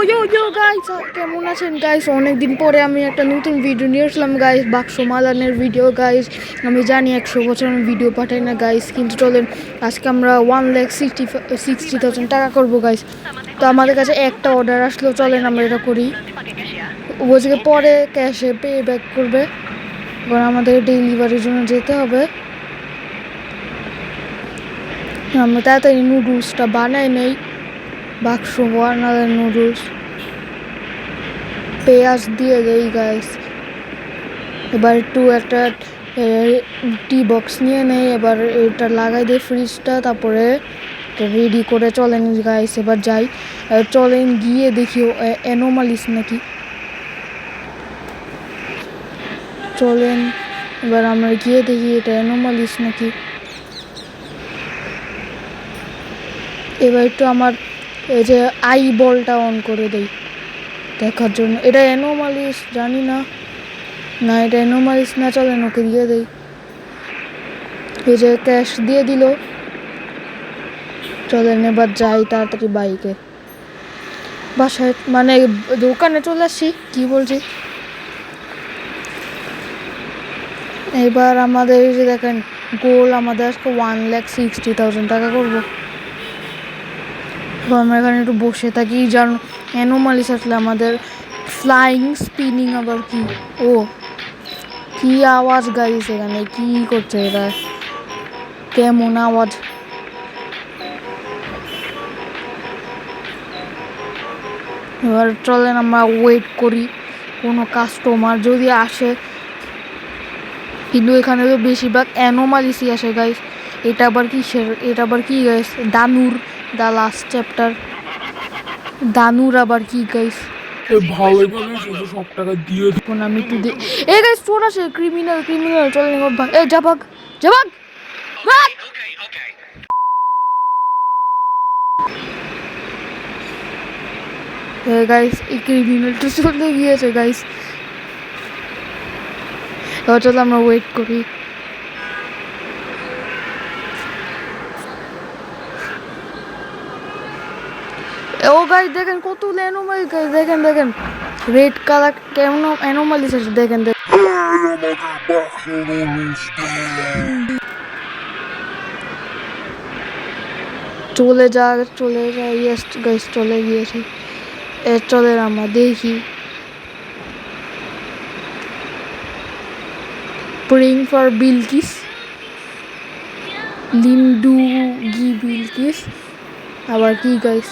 ইয়ো guys, কেমন আছেন guys? অনেকদিন পরে আমি একটা নতুন ভিডিও নিয়ে আসলাম গাইস, বাক্স মালানের ভিডিও গাইস। আমি জানি 100 বছর আমি ভিডিও পাঠাই না গাইস, কিন্তু চলেন আজকে আমরা 1,60,000 টাকা করবো গাইস। তো আমাদের কাছে একটা অর্ডার আসলো, চলেন আমরা এটা করি। ওইদিকে পরে ক্যাশে পে ব্যাক করবে, এবার আমাদের ডেলিভারির জন্য যেতে হবে। আমরা তাড়াতাড়ি নুডলসটা বানাই নেই, বাক্স মালানের নুডলস। পেঁয়াজ দিয়ে দেই গাইস। এবার একটু একটা টি বক্স নিয়ে নেই, এবার এটা লাগাই দিই ফ্রিজটা, তারপরে রেডি করে চলেন গাইস। এবার যাই, চলেন গিয়ে দেখি অ্যানোমালিস নাকি। চলেন এবার আমরা গিয়ে দেখি এটা অ্যানোমালিস নাকি। এবার একটু আমার এই যে আই বলটা অন করে দেই দেখার জন্য। এটা অ্যানোমালিস জানি না, না এটা অ্যানোমালিস না। চলেন ওকে দিয়ে দেই। এই যে ক্যাশ দিয়ে দিল, চলেন এবার যাই তাড়াতাড়ি বাইকে বাসায়, মানে দোকানে চলে আসছি। কি বলছি, এবার আমাদের এই যে দেখেন গোল, আমাদের আজকে 1,60,000 টাকা করবো। আমরা এখানে একটু বসে থাকি, যেন অ্যানোমালিস আসলে আমাদের ফ্লাইং স্পিনিং আবার কি, ও কি আওয়াজ গাইস, এখানে কি করছে এরা, কেমন আওয়াজ। এবার চলেন আমরা ওয়েট করি কোনো কাস্টমার যদি আসে, কিন্তু এখানে তো বেশিরভাগ অ্যানোমালিসই আসে গাইস। এটা আবার কি গাইস, দানুর দ্য লাস্ট চ্যাপ্টার, দানুর আবার কি গাইস। ভালো ভালো শুধু সব টাকা দিয়ে এখন আমি একটু এ গাইস চোর আসে, ক্রিমিনাল চলেন এবার ভাগ, এ যা ভাগ। গাইস এই ক্রিমিনালটা চলে গিয়েছে গাইস। এবার চলো আমরা ওয়েট করি। ও গাইস দেখেন কত অ্যানোমালি গাইস, দেখেন রেড কালার কেমন অ্যানোমালিস আছে, দেখেন। চলে যা ইয়েস গাইস চলে গিয়েছে। চলে আমরা দেখি। প্রেইং ফর বিলকিস, লিন্ডু গি বিলকিস আবার কি গাইস,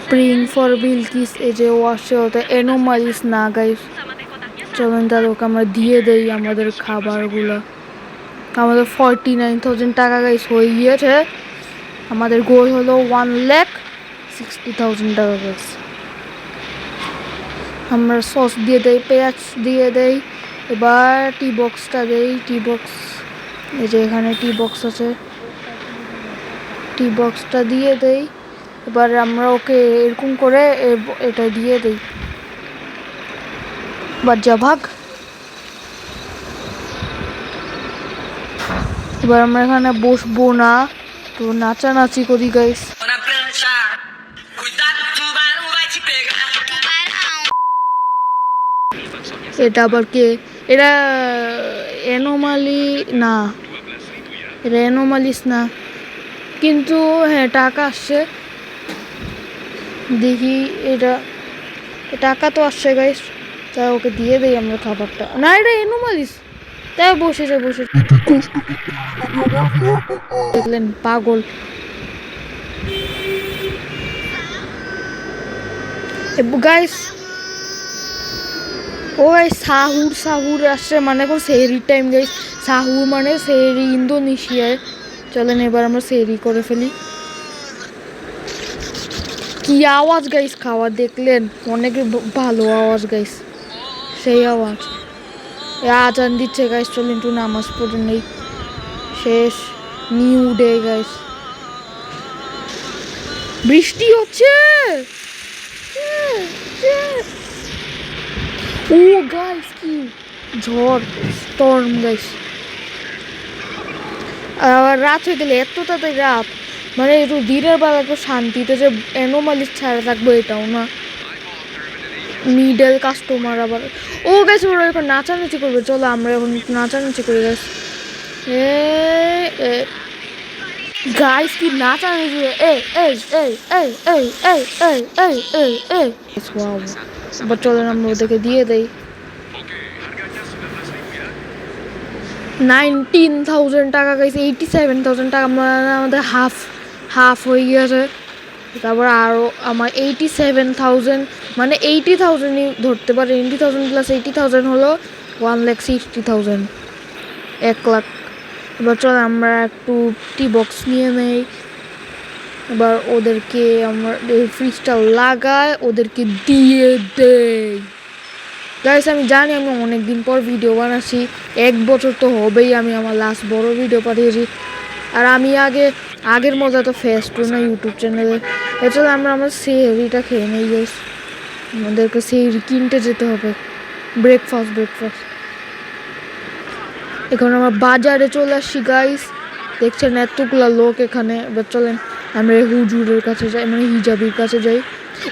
প্রেইং ফর বিলকিস। এই যে ও আসছে, ওটা অ্যানোমালিস না গাইস। চলেন তাহলে ওকে আমরা দিয়ে দেই আমাদের খাবারগুলো। আমাদের 49,000 টাকা গাইস হয়ে গিয়েছে। আমাদের গোল হলো 1,60,000 টাকা গাইস। আমরা সস দিয়ে দেই, পেঁয়াজ দিয়ে দেই। এবার টি বক্সটা দেই, টি বক্স এই যে এখানে টি বক্স আছে, টি বক্সটা দিয়ে দেই। এবার আমরা ওকে এরকম করে এটা দিয়ে দেই, এবার যা ভাগ। এবার আমরা এখানে বসবো না, তো নাচানাচি করি গাইস। এটা আবার কে, এটা অ্যানোমালি না, এটা অ্যানোমালিস না, কিন্তু হ্যাঁ টাকা আসছে দেখি। এটা টাকা তো আসছে গাইস, তাই ওকে দিয়ে দেই আমরা খাবারটা। না এটা অ্যানোমালিস, তাই বসে দেখলেন পাগল। গাইস ও গাইস সাহুর আসছে, মানে এখন সেহরির টাইম গাইস। সাহুর মানে সেহরি ইন্দোনেশিয়ায়। চলেন এবার আমরা সেহরি করে ফেলি। কি আওয়াজ গাইস, খাওয়া দেখলেন অনেক ভালো আওয়াজ গাইস, সেই আওয়াজ। আজান দিচ্ছে গাইস, চলেন একটু নামাজ পড়ে নেই। শেষ নিউ ডে গাইস, বৃষ্টি হচ্ছে। ও গাইস কি ঝড়, স্টর্ম গাইস। আবার রাত হয়ে গেলে, এত তাড়াতাড়ি রাত, মানে একটু দিনের বেলা একটু শান্তিতে যে অ্যানোমালিস ছাড়া থাকবো এটাও না। মিডল কাস্টমার আবার ও গেছে, ওরা এখন নাচানাচি করবে। চলো আমরা এখন নাচানাচি করে গেছি। গাইস কি নাচানাচি, এই এই এই এই এই এই এই এই এই এই এবার চলেন আমরা ওদেরকে দিয়ে দেই 19,000 টাকা। গাইস 87,000 টাকা আমাদের হাফ হাফ হয়ে গিয়েছে। তারপর আরও আমার 87,000 মানে 80,000ই ধরতে পারে। 80,000 প্লাস 80,000 হলো 1,60,000, 1,00,000। এবার চল আমরা একটু টি বক্স নিয়ে নেই। এবার ওদেরকে আমরা ফ্রিজটা লাগায় ওদেরকে দিয়ে দেই। গাইস আমি জানি আমি অনেক দিন পর ভিডিও বানাচ্ছি, 1 বছর তো হবেই আমি আমার লাস্ট বড় ভিডিও পাঠিয়েছি। আর আমি আগের মজা তো ফেস্টও না ইউটিউব চ্যানেলে। এছাড়া আমরা আমার সেহরিটা খেয়ে নেই গাইস, আমাদেরকে সেহরি কিনতে যেতে হবে। ব্রেকফাস্ট এখন আমরা বাজারে চলে আসছি গাইস, দেখছেন এতগুলা লোক এখানে। এবার চলেন আমরা হুজুরের কাছে যাই, মানে হিজাবির কাছে যাই।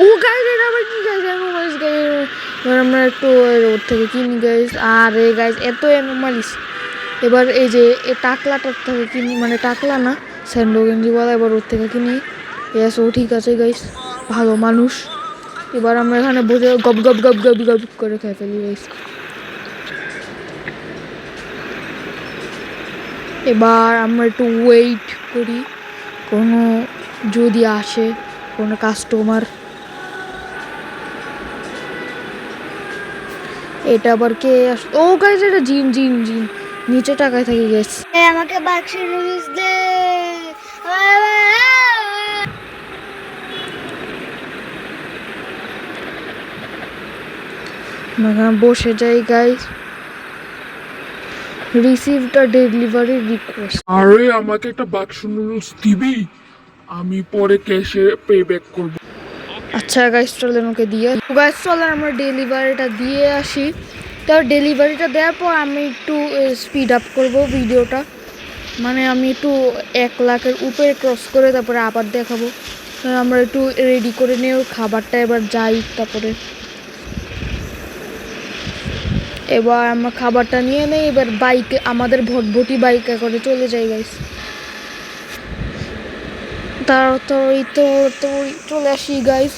ও গাইস এটা আবার কি গাইস, অ্যানোমালিস গাইস। এবার আমরা একটু ওর থেকে কিনি গাইস। আর এই গাইস এত অ্যানোমালিস। এবার এই যে এই টাকলাটার থেকে কিনি, মানে টাকলা না স্যান্ডো গেঞ্জিওয়ালা, এবার ওর থেকে কিনি। ও ঠিক আছে গাইস, ভালো মানুষ। এবার আমরা এখানে বসে গপ গপ গপ গপ গপ করে খেয়ে ফেলি গাইস। এবার আমরা একটু ওয়েট করি কোনো যদি আসে কোনো কাস্টমার। এটা আবার কে ও গাইস এটা জিন জিন জিন নিচে টাকায় থাকি গাইস। আমাকে বাক্সে নুডলস দে। বসে যাই guys. Received a delivery request. আরে আমাকে একটা বাক্স নুডলস দিবি, আমি পরে ক্যাশে পে ব্যাক করবো। আচ্ছা গাইস চলেন ওকে দিয়ে গাইস চলেন আমরা ডেলিভারিটা দিয়ে আসি। তো ডেলিভারিটা দেওয়ার পর আমি একটু স্পিড আপ করবো ভিডিওটা, মানে আমি একটু 1,00,000-এর উপরে ক্রস করে তারপরে আবার দেখাবো। আমরা একটু রেডি করে নিয়ে খাবারটা এবার যাই। তারপরে এবার আমরা খাবারটা নিয়ে নেই। এবার বাইকে আমাদের ভটভটি বাইকে করে চলে যাই গাইস। তাড়াতাড়ি তো চলে আসি গাইস।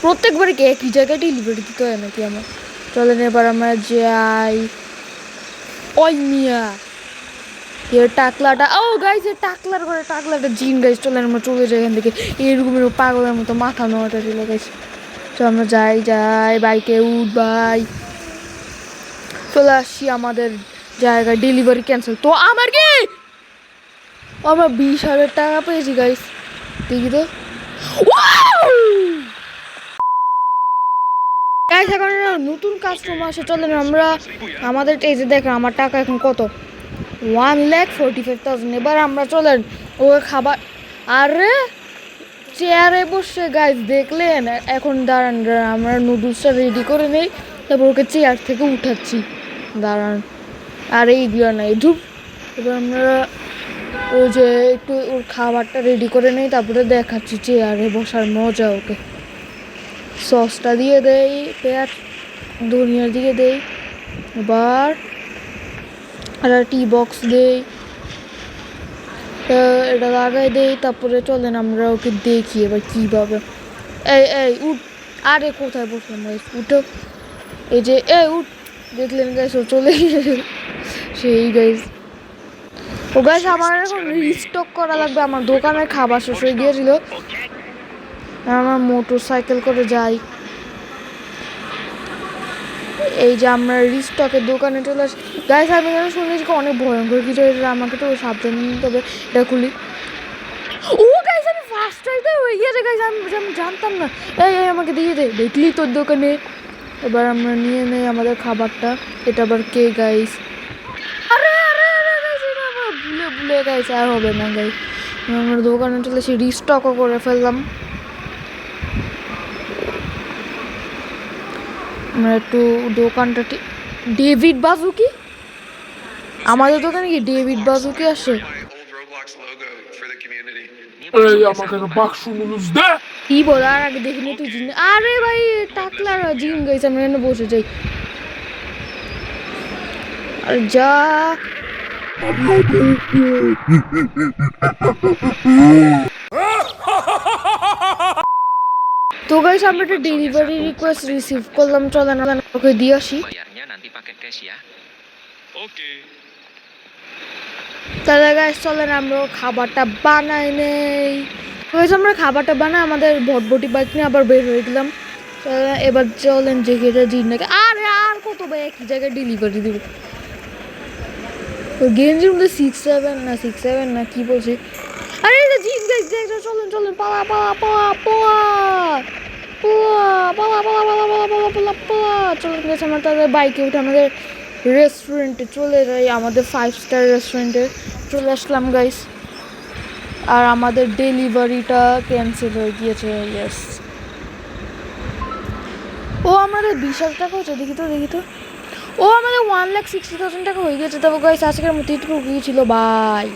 প্রত্যেকবারই কি একই জায়গায় ডেলিভারি দিতে হয় নাকি আমার? চলেন এবার আমরা যাই। ওই মিয়া এর টাকলাটা, ও গাইস এর টাকলার করে টাকলাটা জিন গাইস। চলেন আমরা চলে যাই এখান থেকে। এরকম পাগলের মতো মাথা নোয়াটা ছিল গাইস। তো আমরা যাই বাইকে ভাই চলে আসছি আমাদের জায়গায়। Delivery cancel. তো আমার কি আমরা 20,000 টাকা পেয়েছি গাইস, দেখি তো। গাইস এখন নতুন কাস্টমার আসে। চলেন আমরা আমাদের এই যে দেখেন আমার টাকা এখন কত, 1,45,000। এবার আমরা চলেন ওকে খাবার। আরে চেয়ারে বসে গাইস দেখলেন। এখন দাঁড়ান আমরা নুডলসটা রেডি করে নেই, তারপর ওকে চেয়ার থেকে উঠাচ্ছি। দাঁড়ান আর এইগুলো নাই ধূপ। এবার আমরা ওই যে একটু ওর খাবারটা রেডি করে নেই, তারপরে দেখাচ্ছি চেয়ারে বসার মজা ওকে। সসটা দিয়ে দেই, পেঁয়াজ ধনিয়া দিয়ে দেই। এবার একটা টি বক্স দেই, এটা লাগাই দেই। তারপরে চলেন আমরা ওকে দেখি এবার কীভাবে। এই উঠ, আরে কোথায় বসলাম গাইস, উঠো। এই যে উঠ, দেখলেন গাইস ও চলে গিয়েছে সেই গাইস। ও গাইস আমার এখন রিস্টক করা লাগবে, আমার দোকানের খাবার শেষ হয়ে গিয়েছিল। আমার মোটর সাইকেল করে যাই। এই যে আমরা রিস্টকের দোকানে চলে আসি গাইস। আমি শুনেছি অনেক ভয়ঙ্কর কিছু, এটা আমাকে তো সাবধানে নিতে হবে। এটা খুলি। ও গাইস আমি ফার্স্ট ট্রাইতে হয়ে গিয়েছে গাইস, আমি জানতাম না। এই আমাকে দিয়ে দে, দেখলি তোর দোকানে। এবার আমরা নিয়ে নেই আমাদের খাবারটা। এটা আবার কে গাইস? আরে ভুলে গাইস, আর হবে না গাইস। আমরা দোকানে চলে এসে রিস্টকও করে ফেললাম। আমরা একটু দোকানটা ডেভিড বাজুকি, আমাদের দোকানে কি ডেভিড বাজুকি আসে? এই আমাকে একটা বাক্স নুডলস দে। কি বল আর আগে দেখিনি তুই জিন আরে ভাই টাকলার জিন গাইস আমরা এখানে বসে যাই আর যা তো গাইস আমরা একটা ডেলিভারি রিকোয়েস্ট রিসিভ করলাম চলেন ওকে দিয়ে আসি Bayarnya nanti pakai cash ya. Oke. তাহলে গাইস চলেন আমরা খাবারটা বানাই নেই গাইস আমরা খাবারটা বানাই আমাদের ভটভটি বাইক নিয়ে আবার বের হয়ে গেলাম এবার চলেন যে এটা জিন্নাকে আরে আর কত ভাই একই জায়গায় ডেলিভারি দিব গেঞ্জির মধ্যে 6-7 না কি বলছে আরে এটা জিন গাইস দেখো চলেন চলেন পালা পালা পালা পালা পালা পালা পালা পালা পালা পালা পালা চলেন গাইস আমরা তাদের বাইকে উঠে আমাদের রেস্টুরেন্টে চলে যাই আমাদের 5 স্টার রেস্টুরেন্টে চলে আসলাম গাইস আর আমাদের ডেলিভারিটা ক্যান্সেল হয়ে গিয়েছে ইয়েস ও আমাদের 20,000 টাকা হচ্ছে দেখি তো ও আমাদের 1,60,000 টাকা হয়ে গেছে তবে গাইস আজকের মতো এটুকু ছিল বাই